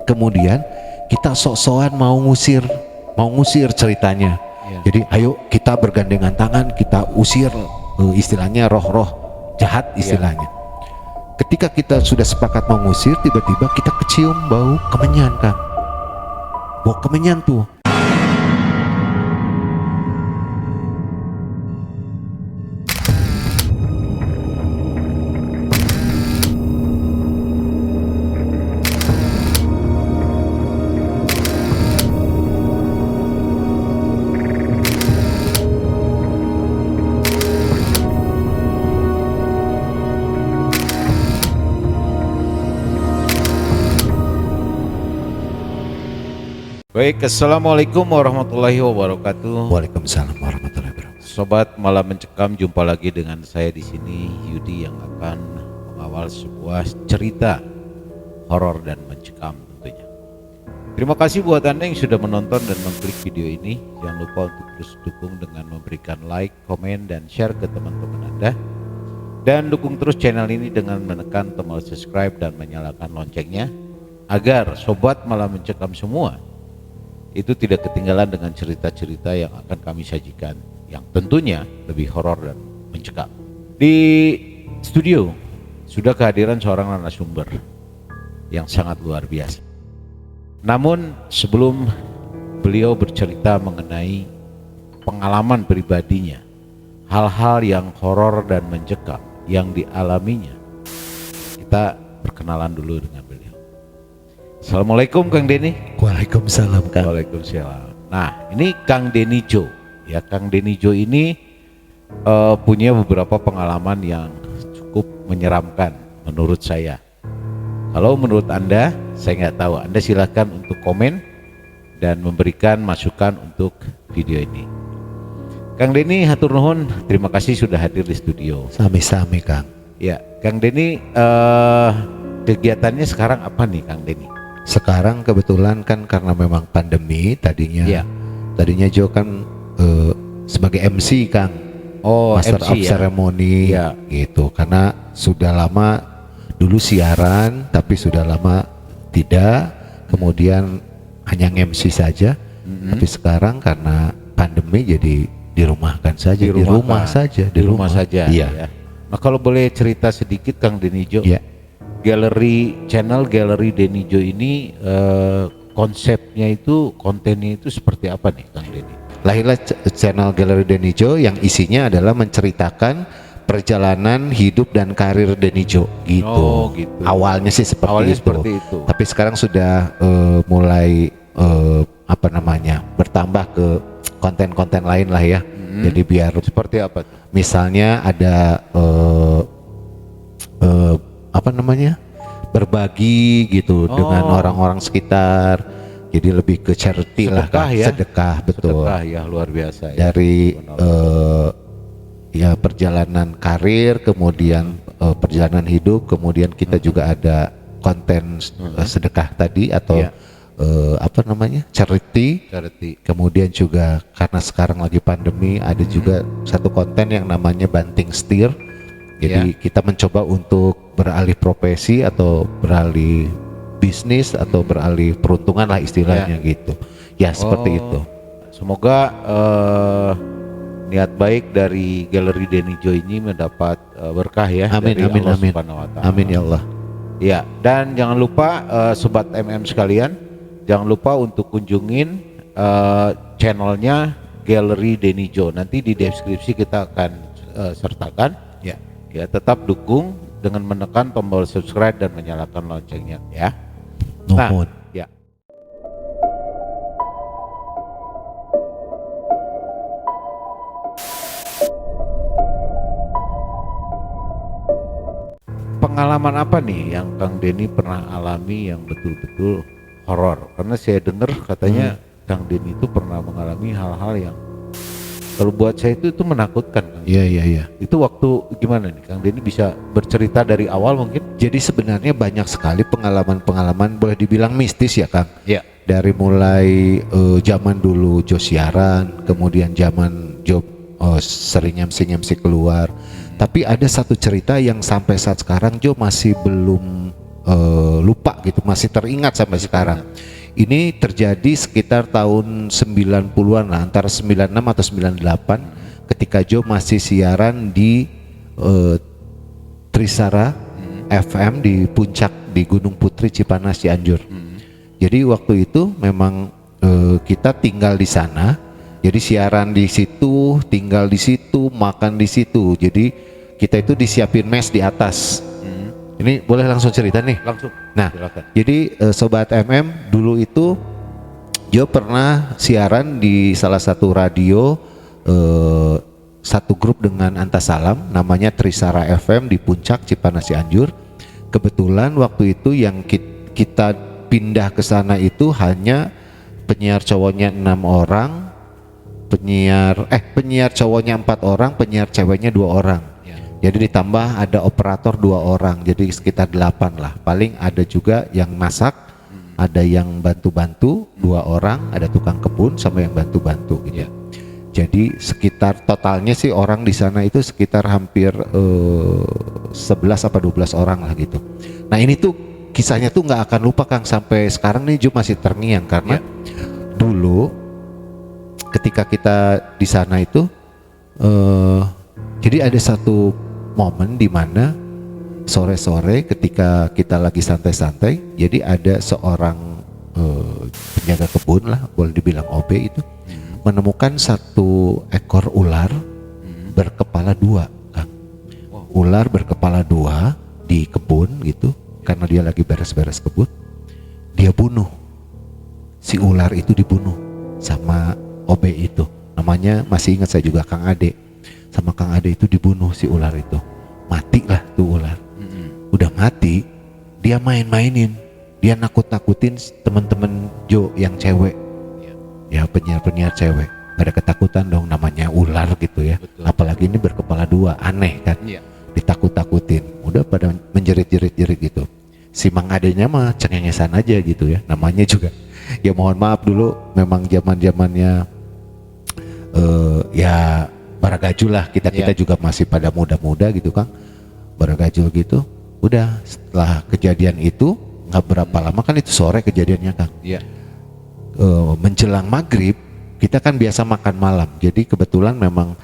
kemudian kita sok-sokan mau ngusir ceritanya. Jadi ayo kita bergandengan tangan, kita usir istilahnya roh-roh jahat istilahnya. Ketika kita sudah sepakat mengusir, tiba-tiba kita kecium bau kemenyan, Kang. Bau kemenyan tuh. Baik, assalamualaikum warahmatullahi wabarakatuh. Waalaikumsalam warahmatullahi wabarakatuh. Sobat Malam Mencekam, jumpa lagi dengan saya di sini, Yudi, yang akan mengawal sebuah cerita horor dan mencekam tentunya. Terima kasih buat Anda yang sudah menonton dan mengklik video ini. Jangan lupa untuk terus dukung dengan memberikan like, komen, dan share ke teman-teman Anda. Dan dukung terus channel ini dengan menekan tombol subscribe dan menyalakan loncengnya, agar Sobat Malam Mencekam semua itu tidak ketinggalan dengan cerita-cerita yang akan kami sajikan, yang tentunya lebih horor dan mencekam. Di studio sudah kehadiran seorang narasumber yang sangat luar biasa. Namun sebelum beliau bercerita mengenai pengalaman pribadinya, hal-hal yang horor dan mencekam yang dialaminya, kita perkenalan dulu dengan beliau. Assalamualaikum Kang Denny. Waalaikumsalam, Kang. Waalaikumsalam. Nah, ini Kang Denny Jo. Ya, Kang Denny Jo ini punya beberapa pengalaman yang cukup menyeramkan menurut saya. Kalau menurut Anda, saya nggak tahu. Anda silakan untuk komen dan memberikan masukan untuk video ini. Kang Denny, hatur nuhun, terima kasih sudah hadir di studio. Sami-sami, Kang. Ya, Kang Denny, kegiatannya sekarang apa nih, Kang Denny? Sekarang kebetulan kan karena memang pandemi, tadinya Jo kan sebagai MC, Kang. Oh, Master MC of Ceremony gitu. Karena sudah lama dulu siaran tapi sudah lama tidak, kemudian hanya MC saja. Tapi sekarang karena pandemi jadi dirumahkan saja, di rumah saja. Iya. Ya. Nah, kalau boleh cerita sedikit Kang Denny Jo. Iya. Channel Galeri Denny Jo ini konsepnya itu, kontennya itu seperti apa nih Kang Denny? Lahirlah channel Galeri Denny Jo yang isinya adalah menceritakan perjalanan hidup dan karir Denny Jo gitu. Oh, gitu. Awalnya sih seperti itu. Tapi sekarang sudah mulai bertambah ke konten-konten lain lah ya. Jadi biar seperti apa tuh? Misalnya ada berbagi gitu dengan orang-orang sekitar, jadi lebih ke charity lah, sedekah, betul. Sedekah ya, luar biasa ya. Dari perjalanan karir, kemudian perjalanan hidup, kemudian kita juga ada konten sedekah tadi atau charity. Kemudian juga karena sekarang lagi pandemi, ada juga satu konten yang namanya banting setir. Jadi kita mencoba untuk beralih profesi atau beralih bisnis atau beralih peruntungan lah istilahnya gitu. Ya seperti itu. Semoga niat baik dari Galeri Denny Jo ini mendapat berkah ya. Amin, dari amin, Allah amin. Subhanahu wa Ta'ala. Amin ya Allah. Ya, dan jangan lupa Sobat MM sekalian, jangan lupa untuk kunjungin channelnya Galeri Denny Jo. Nanti di deskripsi kita akan sertakan. Ya, tetap dukung dengan menekan tombol subscribe dan menyalakan loncengnya ya. Nuhun. Ya. Pengalaman apa nih yang Kang Denny pernah alami yang betul-betul horor? Karena saya dengar katanya Kang Denny itu pernah mengalami hal-hal yang kalau buat saya itu menakutkan. Iya. Itu waktu gimana nih Kang Denny, bisa bercerita dari awal mungkin? Jadi sebenarnya banyak sekali pengalaman-pengalaman boleh dibilang mistis ya, Kang. Iya. Dari mulai zaman dulu Jo siaran, kemudian zaman Jo sering MC keluar. Tapi ada satu cerita yang sampai saat sekarang Jo masih belum lupa gitu, masih teringat sampai sekarang. Ini terjadi sekitar tahun 90-an lah, antara 96 atau 98, ketika Joe masih siaran di Trisara FM di puncak di Gunung Putri Cipanas Cianjur. Jadi waktu itu memang kita tinggal di sana. Jadi siaran di situ, tinggal di situ, makan di situ. Jadi kita itu disiapin mes di atas. Ini boleh langsung cerita nih? Langsung. Nah, Silakan. jadi Sobat MM dulu itu Joe pernah siaran di salah satu radio satu grup dengan Antasalam, namanya Trisara FM di Puncak Cipanas Cianjur. Kebetulan waktu itu yang kita pindah ke sana itu hanya penyiar cowoknya 6 orang, penyiar cowoknya 4 orang, penyiar ceweknya 2 orang. Jadi ditambah ada operator 2 orang, jadi sekitar 8 lah. Paling ada juga yang masak, ada yang bantu-bantu 2 orang, ada tukang kebun sama yang bantu-bantu gitu. Jadi sekitar totalnya sih orang di sana itu sekitar hampir 11 apa 12 orang lah gitu. Nah ini tuh kisahnya tuh nggak akan lupa Kang, sampai sekarang nih Joe masih terngiang karena dulu ketika kita di sana itu jadi ada satu momen di mana sore-sore ketika kita lagi santai-santai, jadi ada seorang penjaga kebun lah, boleh dibilang OB itu, menemukan satu ekor ular berkepala 2, Kang. Ular berkepala 2 di kebun gitu, karena dia lagi beres-beres kebun. Dia bunuh, si ular itu dibunuh sama OB itu, namanya masih ingat saya juga, Kang Ade. Sama Kang Ade itu dibunuh si ular itu, mati lah tuh ular. Udah mati, dia main-mainin, dia nakut-nakutin temen-temen Joe yang cewek, ya penyiar-penyiar cewek. Pada ketakutan dong, namanya ular gitu ya. Betul. Apalagi ini berkepala 2, aneh kan. Ditakut-takutin, udah pada menjerit-jerit gitu. Si Mang Adenya mah cengengesan aja gitu ya, namanya juga. Ya mohon maaf dulu, memang zaman-zamannya ya baragajul lah, kita juga masih pada muda-muda gitu Kang, baragajul gitu. Udah setelah kejadian itu nggak berapa lama kan, itu sore kejadiannya Kang. Menjelang maghrib kita kan biasa makan malam, jadi kebetulan memang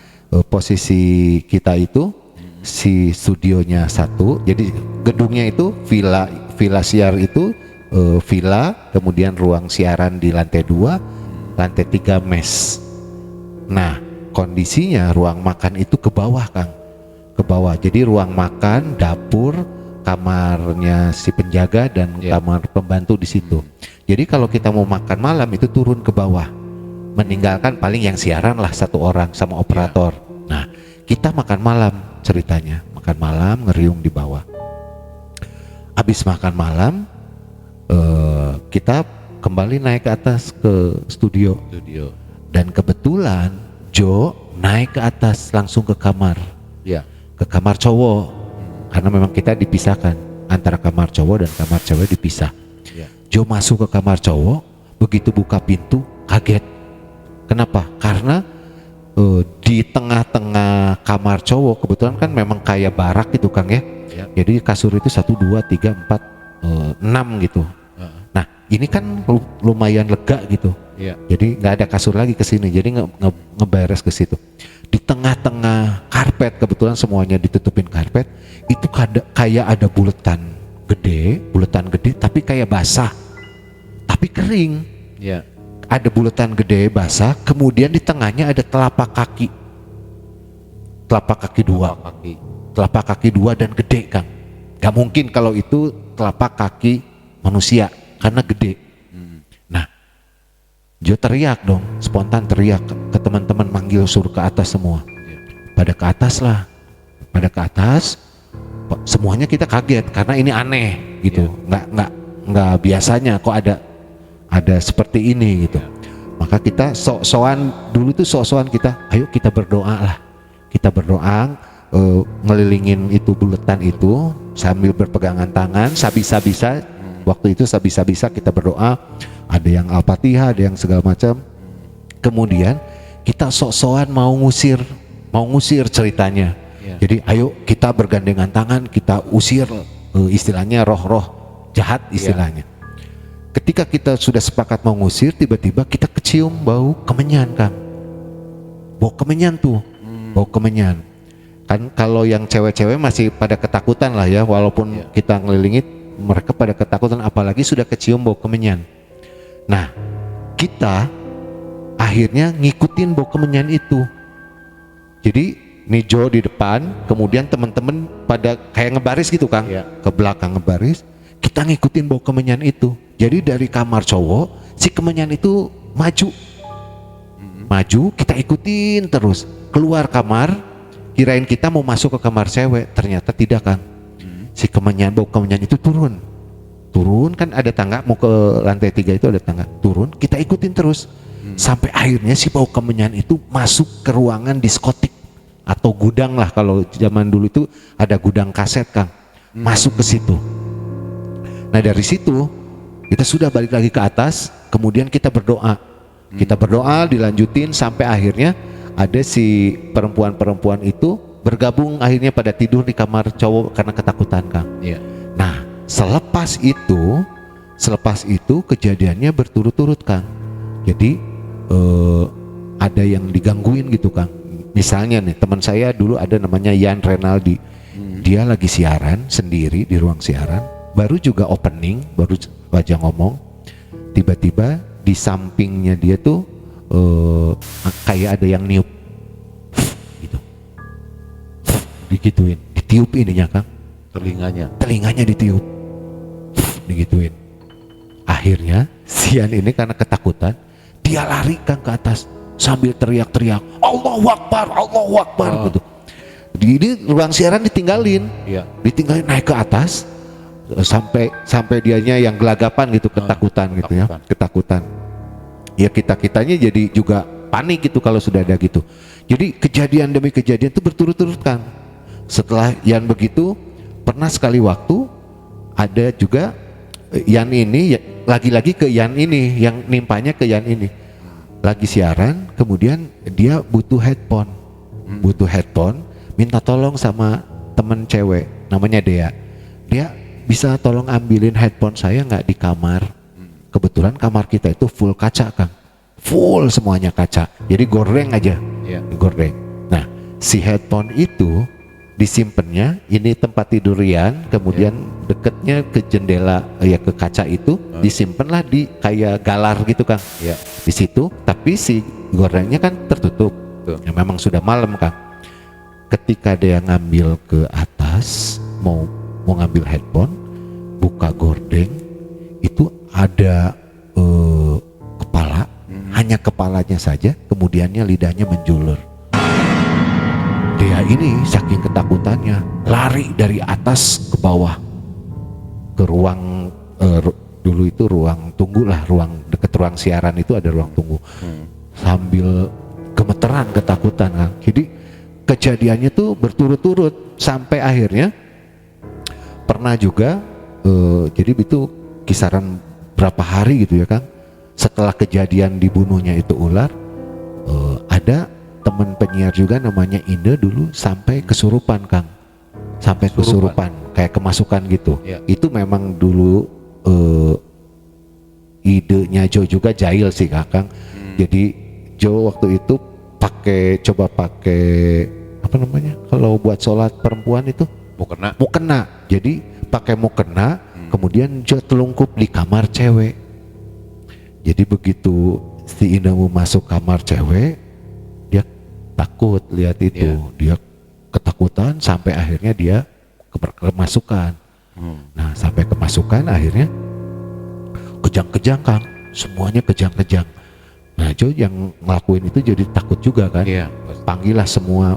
posisi kita itu si studionya 1, jadi gedungnya itu villa siar itu villa, kemudian ruang siaran di lantai 2, lantai 3 mes. Nah kondisinya ruang makan itu ke bawah Kang, ke bawah. Jadi ruang makan, dapur, kamarnya si penjaga dan kamar pembantu di situ. Jadi kalau kita mau makan malam itu turun ke bawah, meninggalkan paling yang siaran lah 1 orang sama operator. Nah kita makan malam, ceritanya makan malam ngeriung di bawah. Habis makan malam kita kembali naik ke atas ke studio. Dan kebetulan Joe naik ke atas langsung ke kamar, ke kamar cowok, karena memang kita dipisahkan antara kamar cowok dan kamar cewek dipisah. Joe masuk ke kamar cowok, begitu buka pintu kaget. Kenapa? Karena di tengah-tengah kamar cowok kebetulan kan memang kayak barak gitu Kang ya. Jadi kasur itu 1, 2, 3, 4, 6 gitu. Nah ini kan lumayan lega gitu. Jadi nggak ada kasur lagi ke sini, jadi ngeberes ke situ. Di tengah-tengah karpet, kebetulan semuanya ditutupin karpet, itu kayak ada buletan gede, tapi kayak basah, tapi kering. Ada buletan gede basah, kemudian di tengahnya ada telapak kaki 2, telapak kaki 2 dan gede Kang. Gak mungkin kalau itu telapak kaki manusia karena gede. Nah Joe teriak dong, spontan teriak ke teman-teman, manggil suruh ke atas semua. Pada ke atas lah, pada ke atas. Semuanya kita kaget karena ini aneh gitu, nggak biasanya kok ada seperti ini gitu. Maka kita sok-sokan dulu tuh, sok-sokan kita, ayo kita berdoa lah, kita berdoa ngelilingin itu buletan itu sambil berpegangan tangan, sabisa-bisa. Waktu itu sabisa-bisa kita berdoa, ada yang Al-Fatihah, ada yang segala macam. Kemudian kita sok-sokan mau ngusir ceritanya. Jadi ayo kita bergandengan tangan, kita usir istilahnya roh-roh jahat istilahnya. Ketika kita sudah sepakat mau ngusir, tiba-tiba kita kecium bau kemenyan, Kang. Bau kemenyan tuh, bau kemenyan. Kan kalau yang cewek-cewek masih pada ketakutan lah ya, walaupun kita ngelilingin, mereka pada ketakutan, apalagi sudah kecium bau kemenyan. Nah, kita akhirnya ngikutin bau kemenyan itu. Jadi Nijo di depan, kemudian teman-teman pada kayak ngebaris gitu, Kang, ke belakang ngebaris. Kita ngikutin bau kemenyan itu. Jadi dari kamar cowok, si kemenyan itu maju, kita ikutin terus. Keluar kamar, kirain kita mau masuk ke kamar cewek, ternyata tidak, Kang. Si kemenyan, bau kemenyan itu turun kan ada tangga, mau ke lantai 3 itu ada tangga, turun, kita ikutin terus. Sampai akhirnya si bau kemenyan itu masuk ke ruangan diskotik atau gudang lah, kalau zaman dulu itu ada gudang kaset, Kang. Masuk ke situ. Nah dari situ kita sudah balik lagi ke atas, kemudian kita berdoa. Kita berdoa, dilanjutin sampai akhirnya ada si perempuan-perempuan itu bergabung akhirnya pada tidur di kamar cowok karena ketakutan, Kang. Nah selepas itu kejadiannya berturut-turut, Kang. Jadi ada yang digangguin gitu, Kang. Misalnya nih teman saya dulu ada namanya Yan Renaldi. Dia lagi siaran sendiri di ruang siaran, baru juga opening, baru aja ngomong, tiba-tiba di sampingnya dia tuh kayak ada yang niup gitu, digituin, ditiup ininya, Kang, telinganya ditiup, digituin. Akhirnya Sian ini karena ketakutan dia lari, Kang, ke atas sambil teriak-teriak Allahu Akbar gitu. Ini ruang siaran ditinggalin naik ke atas sampai dianya yang gelagapan gitu, ketakutan gitu ya, ketakutan. Ya kitanya jadi juga panik gitu kalau sudah ada gitu. Jadi kejadian demi kejadian itu berturut-turut, Kang. Setelah Yan begitu, pernah sekali waktu ada juga Yan ini lagi-lagi ke Yan ini, yang nimpanya ke Yan ini. Lagi siaran, kemudian dia butuh headphone, minta tolong sama temen cewek namanya Dea. Dia bisa tolong ambilin headphone saya nggak di kamar? Kebetulan kamar kita itu full kaca, Kang, full semuanya kaca, jadi gordeng aja, gordeng. Nah si headphone itu disimpannya, ini tempat tidur Rian, kemudian deketnya ke jendela, ya ke kaca itu, disimpanlah di kayak galar gitu, Kang. Di situ, tapi si gordengnya kan tertutup. Ya, memang sudah malam, Kang. Ketika dia ngambil ke atas, mau ngambil headphone, buka gordeng, itu ada kepala, hanya kepalanya saja, kemudiannya lidahnya menjulur. Dia ini saking ketakutannya lari dari atas ke bawah ke ruang dulu itu ruang tunggu lah, ruang deket ruang siaran itu ada ruang tunggu, sambil gemeteran ketakutan, Kang. Jadi kejadiannya tuh berturut-turut sampai akhirnya pernah juga jadi itu kisaran berapa hari gitu ya, Kang, setelah kejadian dibunuhnya itu ular, ada teman penyiar juga namanya Inde dulu sampai kesurupan, Kang, sampai kesurupan kayak kemasukan gitu. Itu memang dulu idenya Jo juga jahil sih, Kang. Jadi Jo waktu itu coba pakai apa namanya kalau buat sholat perempuan itu mukena. Jadi pakai mukena, kemudian Jo telungkup di kamar cewek. Jadi begitu si Inde mau masuk kamar cewek, takut lihat itu, dia ketakutan sampai akhirnya dia kemasukan. Nah sampai kemasukan akhirnya kejang-kejang, Kang, semuanya kejang-kejang. Nah Jo yang ngelakuin itu jadi takut juga, kan. Panggil semua,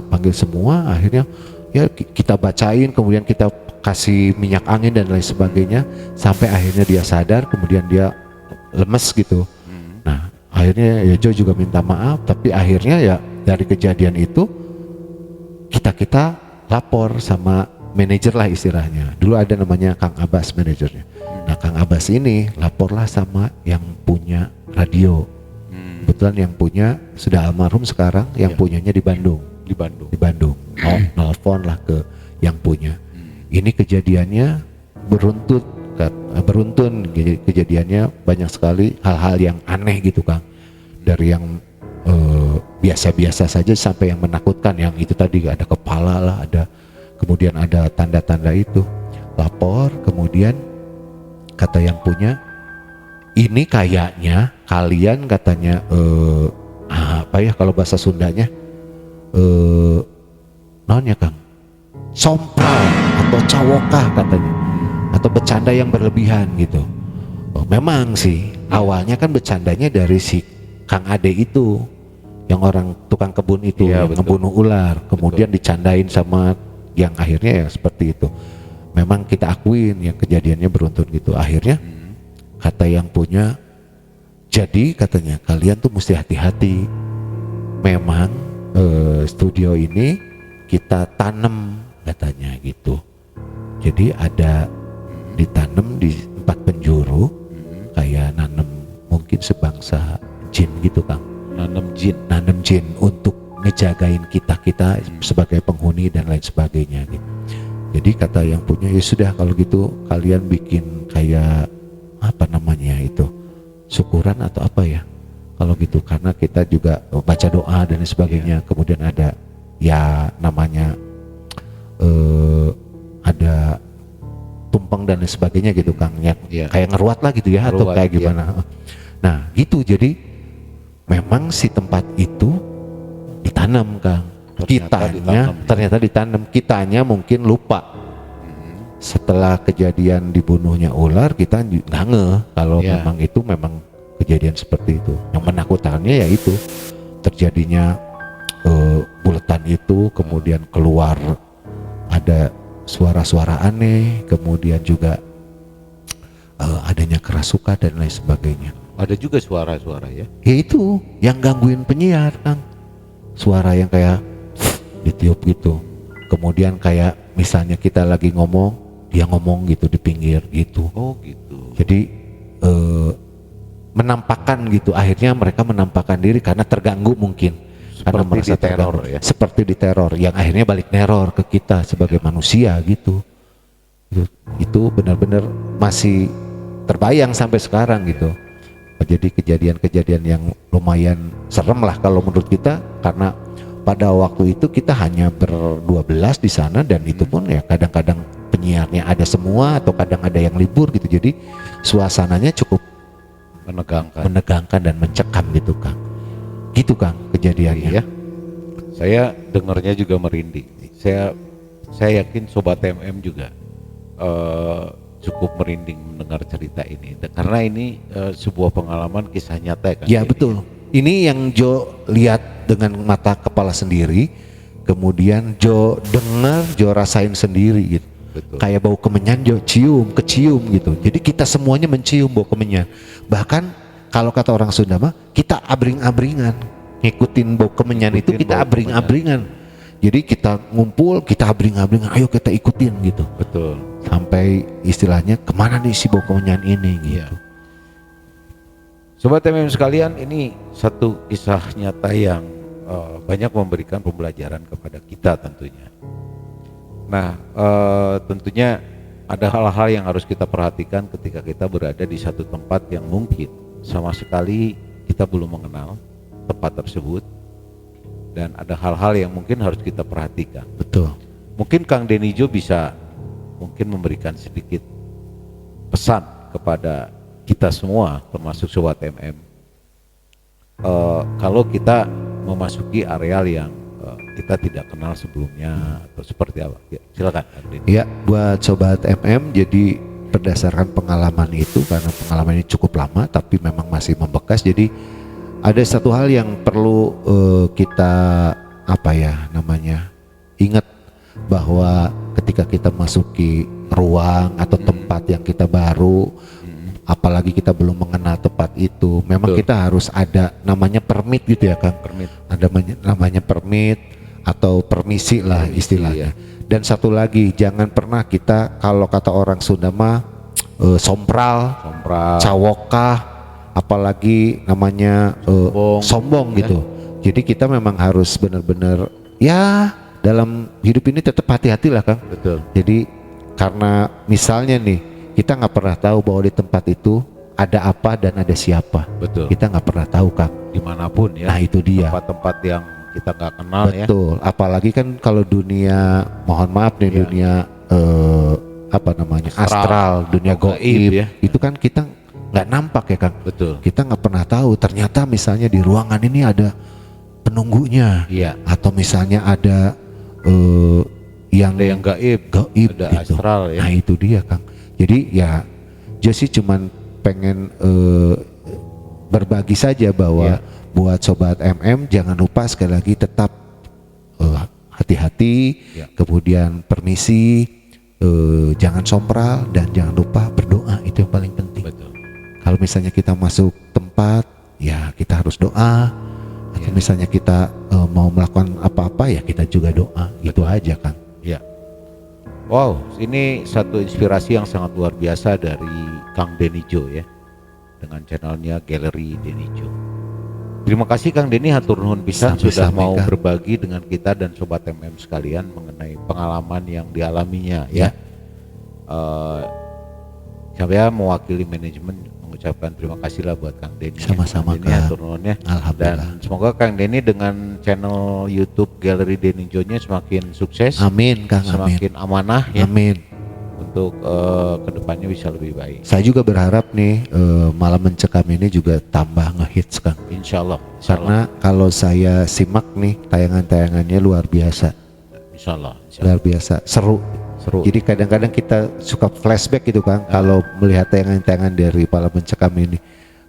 akhirnya ya kita bacain, kemudian kita kasih minyak angin dan lain sebagainya, sampai akhirnya dia sadar, kemudian dia lemes gitu. Nah akhirnya ya Jo juga minta maaf, tapi akhirnya ya dari kejadian itu kita lapor sama manajer lah istilahnya. Dulu ada namanya Kang Abbas manajernya. Nah Kang Abbas ini laporlah sama yang punya radio. Kebetulan yang punya sudah almarhum sekarang, yang punyanya di Bandung. Nelfon lah ke yang punya. Ini kejadiannya beruntut berkat beruntun kejadiannya banyak sekali hal-hal yang aneh gitu Kang, dari yang biasa-biasa saja sampai yang menakutkan, yang itu tadi ada kepala lah, ada kemudian ada tanda-tanda itu, lapor, kemudian kata yang punya, ini kayaknya kalian katanya apa ya kalau bahasa Sundanya naonnya Kang, sompral atau cawokah katanya, atau bercanda yang berlebihan gitu. Memang sih awalnya kan bercandanya dari si Kang Ade itu, yang orang tukang kebun itu, yang ngebunuh ular, kemudian dicandain sama yang akhirnya ya seperti itu. Memang kita akuin yang kejadiannya beruntun gitu. Akhirnya kata yang punya, jadi katanya kalian tuh mesti hati-hati. Memang studio ini kita tanam katanya gitu. Jadi ada ditanam di 4 penjuru, kayak nanam mungkin sebangsa jin gitu Kang. Nanam jin untuk ngejagain kita sebagai penghuni dan lain sebagainya gitu. Jadi kata yang punya, ya sudah kalau gitu kalian bikin kayak apa namanya itu, syukuran atau apa ya kalau gitu, karena kita juga baca doa dan lain sebagainya. Kemudian ada ya namanya ada tumpeng dan lain sebagainya gitu Kang, ya, kayak ngeruat lah gitu ya, ngeruat, atau kayak gimana. Nah gitu, jadi memang si tempat itu ditanam Kang. Ternyata ditanam. Kitanya mungkin lupa. Setelah kejadian dibunuhnya ular, kita nggak ngeh kalau memang itu memang kejadian seperti itu. Yang menakutkannya ya itu terjadinya buletan itu, kemudian keluar ada suara-suara aneh, kemudian juga adanya kerasukan dan lain sebagainya. Ada juga suara-suara ya? Ya itu yang gangguin penyiar Kang, suara yang kayak ditiup gitu. Kemudian kayak misalnya kita lagi ngomong, dia ngomong gitu di pinggir gitu. Oh gitu. Jadi menampakkan gitu, akhirnya mereka menampakkan diri karena terganggu mungkin. Seperti karena merasa diteror ya? Seperti diteror, yang akhirnya balik neror ke kita sebagai manusia gitu. Itu benar-benar masih terbayang sampai sekarang gitu. Jadi kejadian-kejadian yang lumayan serem lah kalau menurut kita, karena pada waktu itu kita hanya ber-12 di sana, dan itu pun ya kadang-kadang penyiarnya ada semua atau kadang ada yang libur gitu. Jadi suasananya cukup menegangkan dan mencekam gitu Kang. Gitu Kang kejadiannya. Ya. Saya dengarnya juga merinding. Saya yakin Sobat MM juga cukup merinding mendengar cerita ini, karena ini sebuah pengalaman kisah nyata kan. Ya betul. Ini yang Jo lihat dengan mata kepala sendiri, kemudian Jo dengar, Jo rasain sendiri gitu. Betul. Kayak bau kemenyan Jo kecium gitu. Jadi kita semuanya mencium bau kemenyan. Bahkan kalau kata orang Sunda mah, kita abring-abringan ngikutin bau kemenyan itu, kita abring-abringan. Jadi kita ngumpul, kita abring-abringan, ayo kita ikutin gitu. Betul. Sampai istilahnya kemana nih si bau kemenyan ini gitu. Sobat MM sekalian, ini satu kisah nyata yang banyak memberikan pembelajaran kepada kita tentunya. Nah, tentunya ada hal-hal yang harus kita perhatikan ketika kita berada di satu tempat yang mungkin sama sekali kita belum mengenal tempat tersebut, dan ada hal-hal yang mungkin harus kita perhatikan. Betul. Mungkin Kang Denijo bisa mungkin memberikan sedikit pesan kepada kita semua, termasuk Sobat MM, kalau kita memasuki areal yang kita tidak kenal sebelumnya atau seperti apa. Ya, silakan. Ya, buat Sobat MM, jadi berdasarkan pengalaman itu, karena pengalaman ini cukup lama tapi memang masih membekas, jadi ada satu hal yang perlu kita ingat, bahwa ketika kita masuki ruang atau tempat yang kita baru, apalagi kita belum mengenal tempat itu, memang kita harus ada namanya permit gitu ya Kang. Ada namanya permit atau permisi lah istilahnya. Dan satu lagi, jangan pernah kita, kalau kata orang Sunda mah sompral, cawokah, apalagi namanya sombong gitu. Jadi kita memang harus benar-benar ya dalam hidup ini tetap hati-hati lah Kang. Betul. Jadi karena misalnya nih kita nggak pernah tahu bahwa di tempat itu ada apa dan ada siapa. Betul. Kita nggak pernah tahu, Kang. Dimanapun ya. Nah itu dia. Tempat-tempat yang kita nggak kenal ya. Betul. Apalagi kan kalau dunia, mohon maaf nih, Iya. dunia apa namanya, astral, dunia Gaib gaib ya. itu kan kita nggak nampak ya, Kang. Betul. Kita nggak pernah tahu. Ternyata misalnya di ruangan ini ada penunggunya, Iya. atau misalnya ada yang Ada yang gaib, gaib ada gitu. astral ya. Nah itu dia, Kang. Jadi ya Josie cuman pengen berbagi saja bahwa Iya. buat sobat MM jangan lupa sekali lagi tetap hati-hati, Iya. kemudian permisi, jangan sompral, dan jangan lupa berdoa, itu yang paling penting. Betul. Kalau misalnya kita masuk tempat, ya kita harus doa. Atau misalnya kita mau melakukan apa-apa, ya kita juga doa. Itu aja, Kang. Ya. Wow, ini satu inspirasi yang sangat luar biasa dari Kang Denny Jo ya, dengan channelnya Galeri Denny Jo. Terima kasih Kang Denny, hatur nuhun pisan sudah Sami-sami, mau Kang. berbagi dengan kita dan sobat MM sekalian mengenai pengalaman yang dialaminya ya. Saya mewakili manajemen mengucapkan terima kasih lah buat Kang Denny. Sama-sama, Kang Denny, Kang. hatur nuhun ya. Alhamdulillah. Dan semoga Kang Denny dengan channel YouTube Galeri Denny Jo-nya semakin sukses, Amin, Kang. Amin. semakin amanah ya, Amin. untuk kedepannya bisa lebih baik. Saya juga berharap nih malam mencekam ini juga tambah ngehits, Kang. Insya Allah. Karena kalau saya simak nih tayangan-tayangannya luar biasa, Insya Allah. luar biasa, seru. Seru. Jadi kadang-kadang kita suka flashback gitu, Kang, kalau melihat tayangan-tayangan dari malam mencekam ini.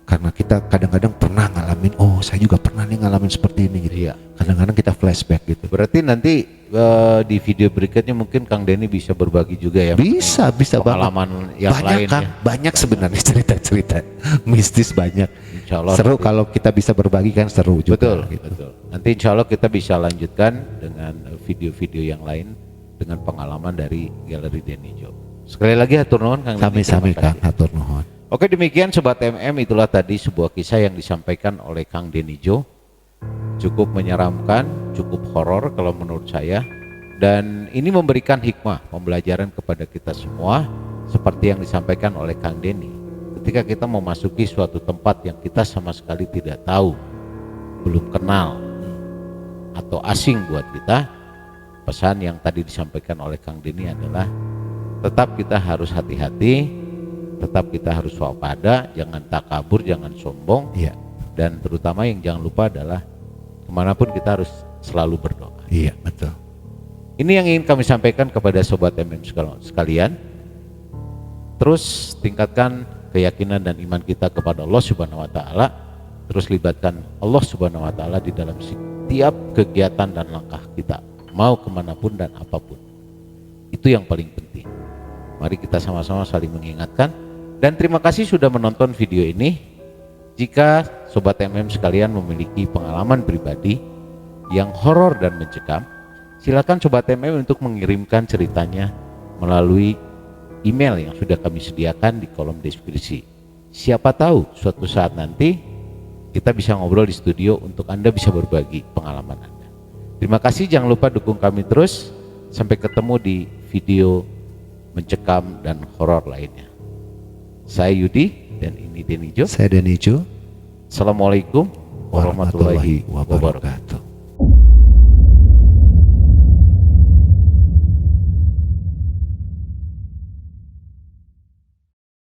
Karena kita kadang-kadang pernah ngalamin, oh saya juga pernah nih ngalamin seperti ini gitu. Iya. Kadang-kadang kita flashback gitu. Berarti nanti di video berikutnya mungkin Kang Denny bisa berbagi juga ya. Bisa banget. Pengalaman yang Banyak, lain Kang. ya. Banyak sebenarnya cerita-cerita mistis banyak. Insya Allah. Seru nanti. kalau kita bisa berbagi, kan seru juga. Betul, Gitu. betul. Nanti insya Allah kita bisa lanjutkan dengan video-video yang lain dengan pengalaman dari Galeri Denny Jo. Sekali lagi hatur nuhun Kang Denny. Sami-sami, terima Kang. kasih. Hatur nuhun. Oke, demikian Sobat MM, itulah tadi sebuah kisah yang disampaikan oleh Kang Denny Jo. Cukup menyeramkan, cukup horor kalau menurut saya. Dan ini memberikan hikmah, pembelajaran kepada kita semua seperti yang disampaikan oleh Kang Denny. Ketika kita memasuki suatu tempat yang kita sama sekali tidak tahu, belum kenal, atau asing buat kita, pesan yang tadi disampaikan oleh Kang Denny adalah tetap kita harus hati-hati, tetap kita harus waspada, jangan takabur, jangan sombong, Iya. dan terutama yang jangan lupa adalah kemanapun kita harus selalu berdoa. Iya, betul. Ini yang ingin kami sampaikan kepada Sobat MM sekalian. Terus tingkatkan keyakinan dan iman kita kepada Allah Subhanahu Wa Taala. Terus libatkan Allah Subhanahu Wa Taala di dalam setiap kegiatan dan langkah kita, mau kemanapun dan apapun. Itu yang paling penting. Mari kita sama-sama saling mengingatkan. Dan terima kasih sudah menonton video ini. Jika Sobat MM sekalian memiliki pengalaman pribadi yang horor dan mencekam, silakan Sobat MM untuk mengirimkan ceritanya melalui email yang sudah kami sediakan di kolom deskripsi. Siapa tahu suatu saat nanti kita bisa ngobrol di studio untuk Anda bisa berbagi pengalaman Anda. Terima kasih, jangan lupa dukung kami terus. Sampai ketemu di video mencekam dan horor lainnya. Saya Yudi dan ini Denny Jo. Saya Denny Jo. Assalamualaikum warahmatullahi wabarakatuh.